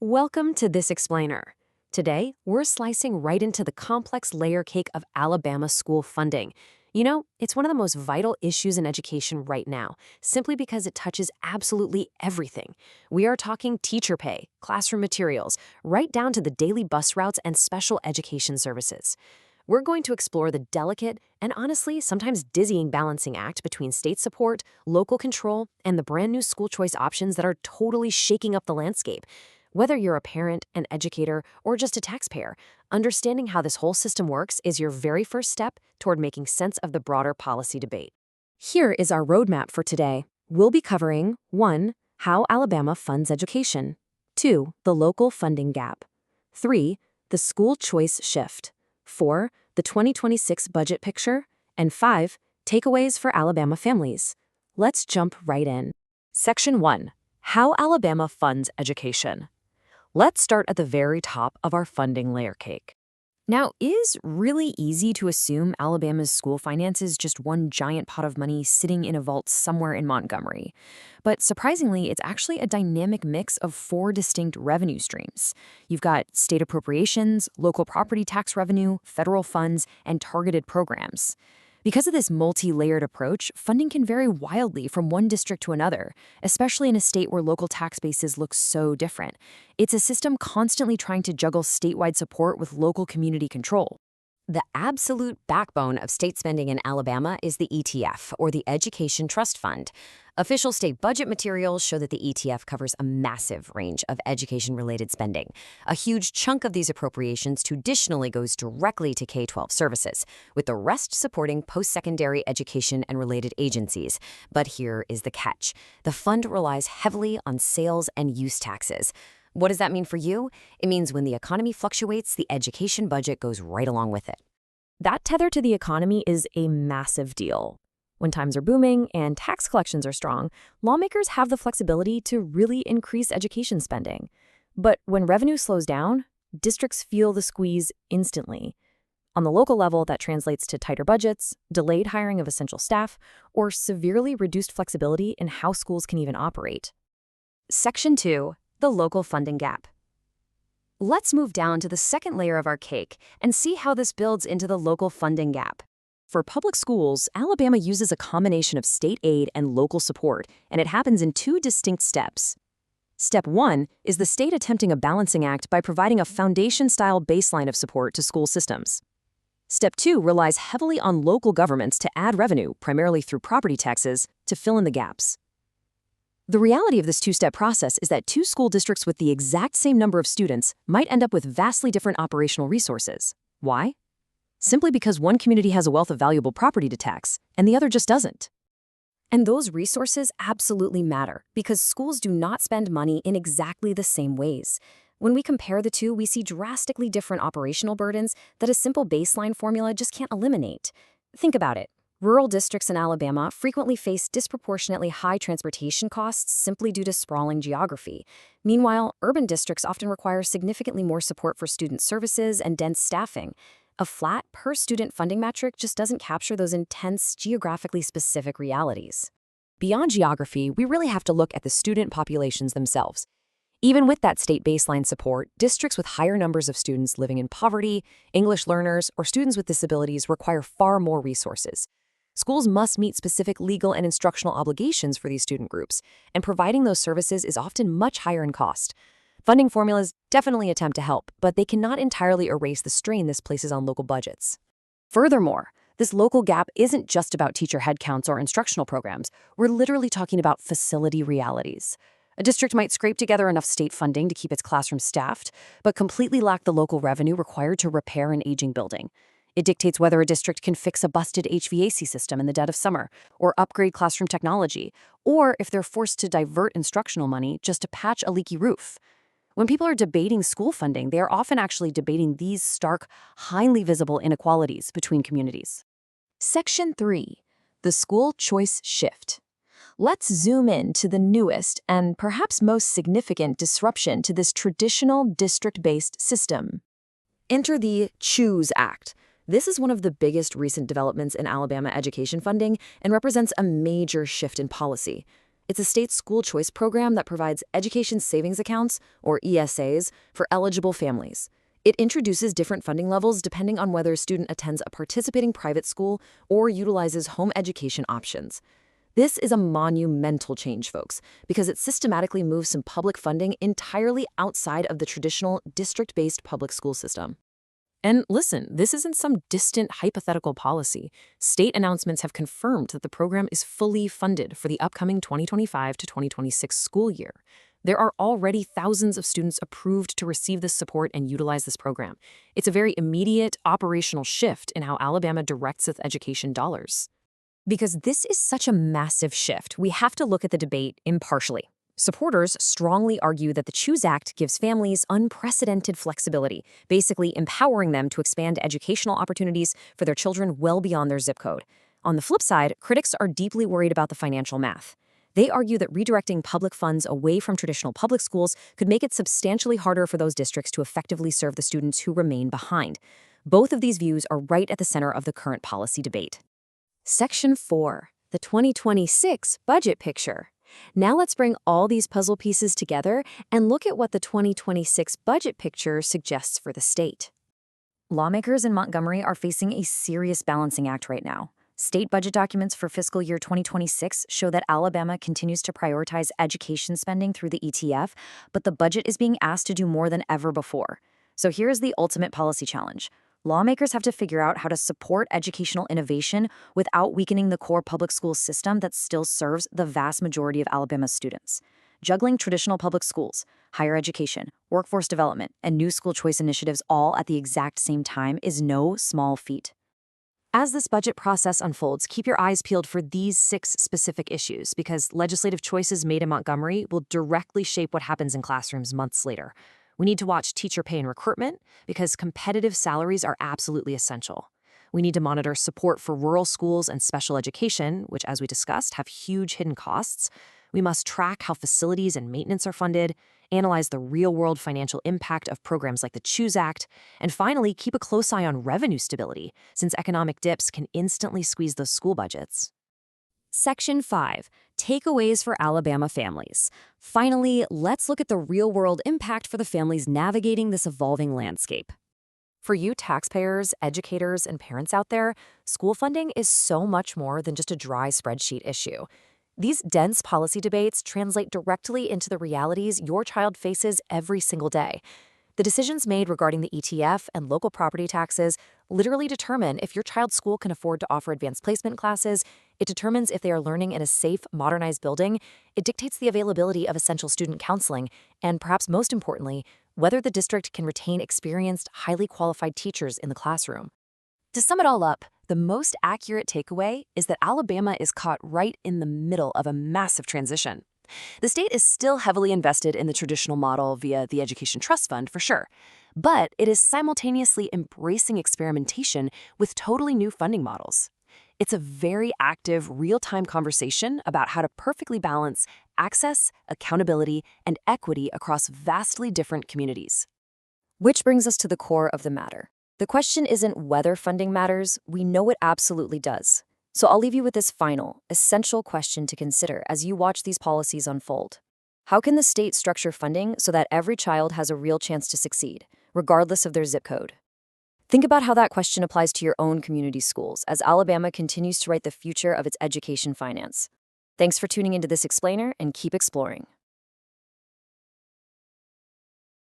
Welcome to This Explainer. Today, we're slicing right into the complex layer cake of Alabama school funding. It's one of the most vital issues in education right now, simply because it touches absolutely everything. We are talking teacher pay, classroom materials, right down to the daily bus routes and special education services. We're going to explore the delicate and honestly sometimes dizzying balancing act between state support, local control, and the brand new school choice options that are totally shaking up the landscape. Whether you're a parent, an educator, or just a taxpayer, understanding how this whole system works is your very first step toward making sense of the broader policy debate. Here is our roadmap for today. We'll be covering 1. How Alabama funds education. 2. The local funding gap. 3. The school choice shift. 4. The 2026 budget picture. And 5. Takeaways for Alabama families. Let's jump right in. Section 1. How Alabama funds education. Let's start at the very top of our funding layer cake. Now, it is really easy to assume Alabama's school finance is just one giant pot of money sitting in a vault somewhere in Montgomery. But surprisingly, it's actually a dynamic mix of 4 distinct revenue streams. You've got state appropriations, local property tax revenue, federal funds, and targeted programs. Because of this multi-layered approach, funding can vary wildly from one district to another, especially in a state where local tax bases look so different. It's a system constantly trying to juggle statewide support with local community control. The absolute backbone of state spending in Alabama is the ETF, or the Education Trust Fund. Official state budget materials show that the ETF covers a massive range of education-related spending. A huge chunk of these appropriations traditionally goes directly to K-12 services, with the rest supporting post-secondary education and related agencies. But here is the catch. The fund relies heavily on sales and use taxes. What does that mean for you? It means when the economy fluctuates, the education budget goes right along with it. That tether to the economy is a massive deal. When times are booming and tax collections are strong, lawmakers have the flexibility to really increase education spending. But when revenue slows down, districts feel the squeeze instantly. On the local level, that translates to tighter budgets, delayed hiring of essential staff, or severely reduced flexibility in how schools can even operate. Section 2. The local funding gap. Let's move down to the second layer of our cake and see how this builds into the local funding gap. For public schools, Alabama uses a combination of state aid and local support, and it happens in 2 distinct steps. Step 1 is the state attempting a balancing act by providing a foundation-style baseline of support to school systems. Step 2 relies heavily on local governments to add revenue, primarily through property taxes, to fill in the gaps. The reality of this 2-step process is that 2 school districts with the exact same number of students might end up with vastly different operational resources. Why? Simply because one community has a wealth of valuable property to tax, and the other just doesn't. And those resources absolutely matter, because schools do not spend money in exactly the same ways. When we compare the two, we see drastically different operational burdens that a simple baseline formula just can't eliminate. Think about it. Rural districts in Alabama frequently face disproportionately high transportation costs simply due to sprawling geography. Meanwhile, urban districts often require significantly more support for student services and dense staffing. A flat, per-student funding metric just doesn't capture those intense, geographically specific realities. Beyond geography, we really have to look at the student populations themselves. Even with that state baseline support, districts with higher numbers of students living in poverty, English learners, or students with disabilities require far more resources. Schools must meet specific legal and instructional obligations for these student groups, and providing those services is often much higher in cost. Funding formulas definitely attempt to help, but they cannot entirely erase the strain this places on local budgets. Furthermore, this local gap isn't just about teacher headcounts or instructional programs. We're literally talking about facility realities. A district might scrape together enough state funding to keep its classrooms staffed, but completely lack the local revenue required to repair an aging building. It dictates whether a district can fix a busted HVAC system in the dead of summer, or upgrade classroom technology, or if they're forced to divert instructional money just to patch a leaky roof. When people are debating school funding, they are often actually debating these stark, highly visible inequalities between communities. Section 3. The school choice shift. Let's zoom in to the newest and perhaps most significant disruption to this traditional district-based system. Enter the CHOOSE Act. This is one of the biggest recent developments in Alabama education funding and represents a major shift in policy. It's a state school choice program that provides education savings accounts, or ESAs, for eligible families. It introduces different funding levels depending on whether a student attends a participating private school or utilizes home education options. This is a monumental change, folks, because it systematically moves some public funding entirely outside of the traditional district-based public school system. And listen, this isn't some distant hypothetical policy. State announcements have confirmed that the program is fully funded for the upcoming 2025 to 2026 school year. There are already thousands of students approved to receive this support and utilize this program. It's a very immediate operational shift in how Alabama directs its education dollars. Because this is such a massive shift, we have to look at the debate impartially. Supporters strongly argue that the CHOOSE Act gives families unprecedented flexibility, basically empowering them to expand educational opportunities for their children well beyond their zip code. On the flip side, critics are deeply worried about the financial math. They argue that redirecting public funds away from traditional public schools could make it substantially harder for those districts to effectively serve the students who remain behind. Both of these views are right at the center of the current policy debate. Section 4. The 2026 Budget Picture. Now let's bring all these puzzle pieces together and look at what the 2026 budget picture suggests for the state. Lawmakers in Montgomery are facing a serious balancing act right now. State budget documents for fiscal year 2026 show that Alabama continues to prioritize education spending through the ETF, but the budget is being asked to do more than ever before. So here's the ultimate policy challenge. Lawmakers have to figure out how to support educational innovation without weakening the core public school system that still serves the vast majority of Alabama's students. Juggling traditional public schools, higher education, workforce development, and new school choice initiatives all at the exact same time is no small feat. As this budget process unfolds, keep your eyes peeled for these 6 specific issues because legislative choices made in Montgomery will directly shape what happens in classrooms months later. We need to watch teacher pay and recruitment because competitive salaries are absolutely essential. We need to monitor support for rural schools and special education, which, as we discussed, have huge hidden costs. We must track how facilities and maintenance are funded, analyze the real-world financial impact of programs like the CHOOSE Act, and finally, keep a close eye on revenue stability, since economic dips can instantly squeeze those school budgets. Section 5. Takeaways for Alabama families. Finally, let's look at the real-world impact for the families navigating this evolving landscape. For you taxpayers, educators, and parents out there, school funding is so much more than just a dry spreadsheet issue. These dense policy debates translate directly into the realities your child faces every single day. The decisions made regarding the ETF and local property taxes literally determine if your child's school can afford to offer advanced placement classes. It determines if they are learning in a safe, modernized building. It dictates the availability of essential student counseling, and perhaps most importantly, whether the district can retain experienced, highly qualified teachers in the classroom. To sum it all up, the most accurate takeaway is that Alabama is caught right in the middle of a massive transition. The state is still heavily invested in the traditional model via the Education Trust Fund, for sure, but it is simultaneously embracing experimentation with totally new funding models. It's a very active, real-time conversation about how to perfectly balance access, accountability, and equity across vastly different communities. Which brings us to the core of the matter. The question isn't whether funding matters, we know it absolutely does. So I'll leave you with this final, essential question to consider as you watch these policies unfold. How can the state structure funding so that every child has a real chance to succeed, regardless of their zip code? Think about how that question applies to your own community schools as Alabama continues to write the future of its education finance. Thanks for tuning into this explainer and keep exploring.